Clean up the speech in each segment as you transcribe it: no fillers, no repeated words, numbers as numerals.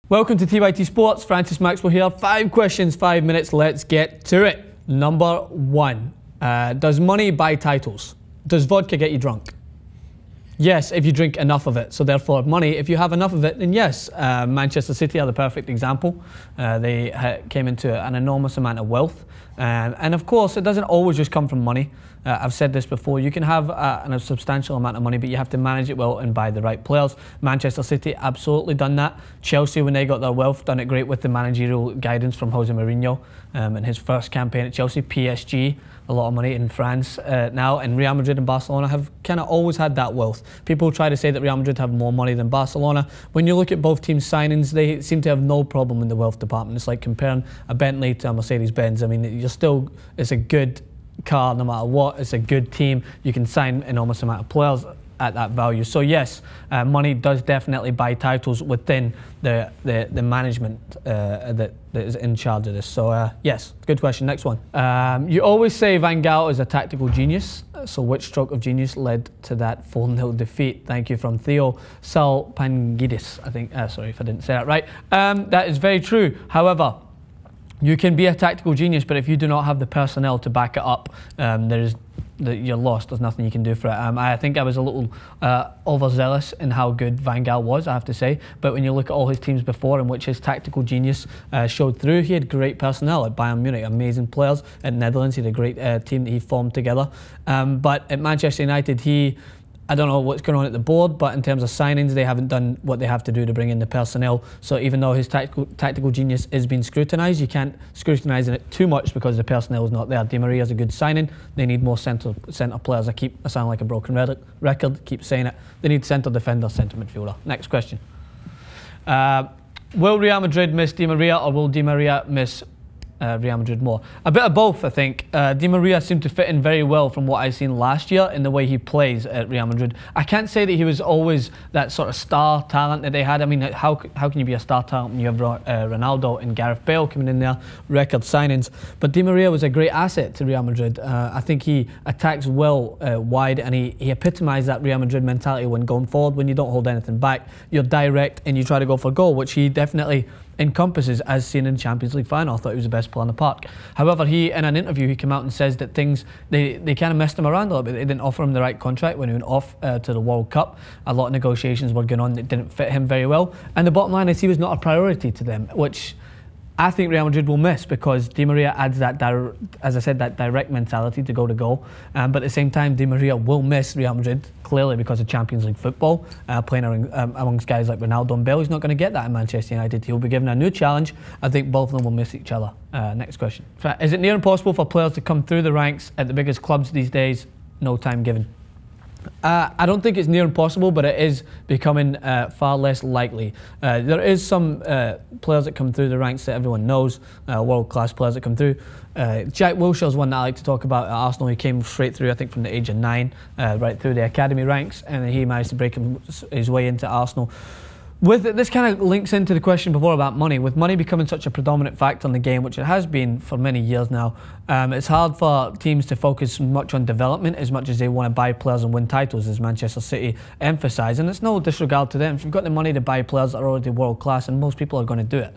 Welcome to TYTSports, Francis Maxwell here. 5 questions, 5 minutes, let's get to it. Number 1, does money buy titles? Does vodka get you drunk? Yes, if you drink enough of it. So therefore, money, if you have enough of it, then yes. Manchester City are the perfect example. They came into an enormous amount of wealth. And of course, it doesn't always just come from money. I've said this before, you can have a substantial amount of money, but you have to manage it well and buy the right players. Manchester City absolutely done that. Chelsea, when they got their wealth, done it great with the managerial guidance from Jose Mourinho in his first campaign at Chelsea. PSG, a lot of money in France now, and Real Madrid and Barcelona have kind of always had that wealth. People try to say that Real Madrid have more money than Barcelona. When you look at both teams' signings, they seem to have no problem in the wealth department. It's like comparing a Bentley to a Mercedes-Benz. I mean, it's a good car no matter what. It's a good team. You can sign an enormous amount of players at that value. So yes, money does definitely buy titles within the management that is in charge of this. So yes, good question. Next one. You always say Van Gaal is a tactical genius. So which stroke of genius led to that 4-0 defeat? Thank you from Theo Salpangidis. I think, sorry if I didn't say that right. That is very true. However, you can be a tactical genius, but if you do not have the personnel to back it up, you're lost. There's nothing you can do for it. I think I was a little overzealous in how good Van Gaal was, I have to say. But when you look at all his teams before, in which his tactical genius showed through, he had great personnel at Bayern Munich, amazing players. At Netherlands, he had a great team that he formed together. But at Manchester United, I don't know what's going on at the board, but in terms of signings, they haven't done what they have to do to bring in the personnel. So even though his tactical genius is being scrutinised, you can't scrutinise it too much because the personnel is not there. Di Maria is a good signing. They need more centre players. I sound like a broken record, keep saying it. They need centre defender, centre midfielder. Next question. Will Real Madrid miss Di Maria, or will Di Maria miss Real Madrid more? A bit of both, I think. Di Maria seemed to fit in very well from what I've seen last year in the way he plays at Real Madrid. I can't say that he was always that sort of star talent that they had. I mean, how can you be a star talent when you have Ronaldo and Gareth Bale coming in there, record signings? But Di Maria was a great asset to Real Madrid. I think he attacks well wide, and he epitomised that Real Madrid mentality when going forward. When you don't hold anything back, you're direct and you try to go for goal, which he definitely encompasses, as seen in the Champions League final. I thought he was the best player on the park. However, in an interview, he came out and says that they kind of messed him around a little bit. They didn't offer him the right contract when he went off to the World Cup. A lot of negotiations were going on that didn't fit him very well. And the bottom line is he was not a priority to them, which I think Real Madrid will miss, because Di Maria adds that, as I said, that direct mentality to go to goal. But at the same time, Di Maria will miss Real Madrid, clearly because of Champions League football, playing amongst guys like Ronaldo and Bale. He's not going to get that in Manchester United. He'll be given a new challenge. I think both of them will miss each other. Next question. Is it near impossible for players to come through the ranks at the biggest clubs these days? No time given. I don't think it's near impossible, but it is becoming far less likely. There is some players that come through the ranks that everyone knows, world-class players that come through. Jack Wilshere's one that I like to talk about at Arsenal. He came straight through, I think, from the age of 9, right through the academy ranks, and he managed to break his way into Arsenal. This kind of links into the question before about money. With money becoming such a predominant factor in the game, which it has been for many years now, it's hard for teams to focus much on development as much as they want to buy players and win titles, as Manchester City emphasise. And it's no disregard to them. If you've got the money to buy players that are already world class, and most people are going to do it.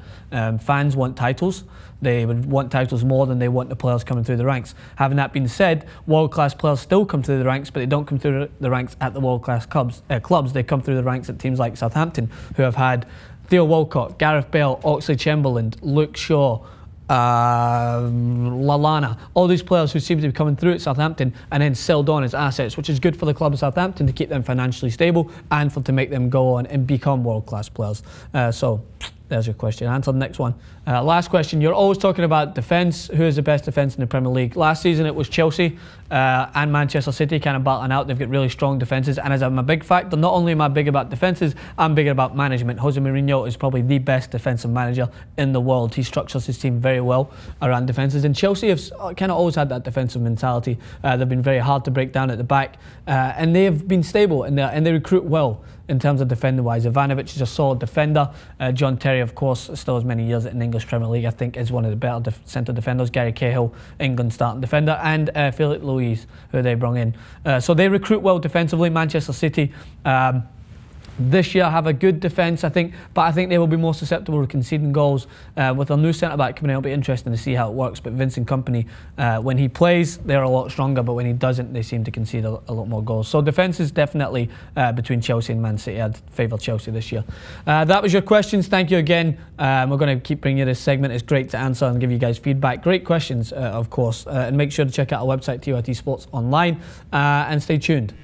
Fans want titles. They would want titles more than they want the players coming through the ranks. Having that been said, world-class players still come through the ranks, but they don't come through the ranks at the world-class clubs. They come through the ranks at teams like Southampton, who have had Theo Walcott, Gareth Bale, Oxlade-Chamberlain, Luke Shaw, Lallana, all these players who seem to be coming through at Southampton and then sold on as assets, which is good for the club of Southampton to keep them financially stable and to make them go on and become world-class players. So there's your question answered. Next one. Last question. You're always talking about defence. Who is the best defence in the Premier League? Last season it was Chelsea and Manchester City kind of battling out. They've got really strong defences, and as I'm a big factor, not only am I big about defences, I'm big about management. Jose Mourinho is probably the best defensive manager in the world. He structures his team very well around defences, and Chelsea have kind of always had that defensive mentality. They've been very hard to break down at the back, and they have been stable, and they recruit well in terms of defender-wise. Ivanovic is a solid defender. John Terry, of course, still has many years in the English Premier League, I think, is one of the better centre defenders. Gary Cahill, England starting defender, and Philip Luis, who they brought in. So they recruit well defensively. Manchester City, this year have a good defence, I think, but I think they will be more susceptible to conceding goals. With a new centre-back coming in, it'll be interesting to see how it works. But Vincent Kompany, when he plays, they're a lot stronger, but when he doesn't, they seem to concede a lot more goals. So defence is definitely between Chelsea and Man City. I'd favour Chelsea this year. That was your questions. Thank you again. We're going to keep bringing you this segment. It's great to answer and give you guys feedback. Great questions, of course. And make sure to check out our website, TYTSports Online, and stay tuned.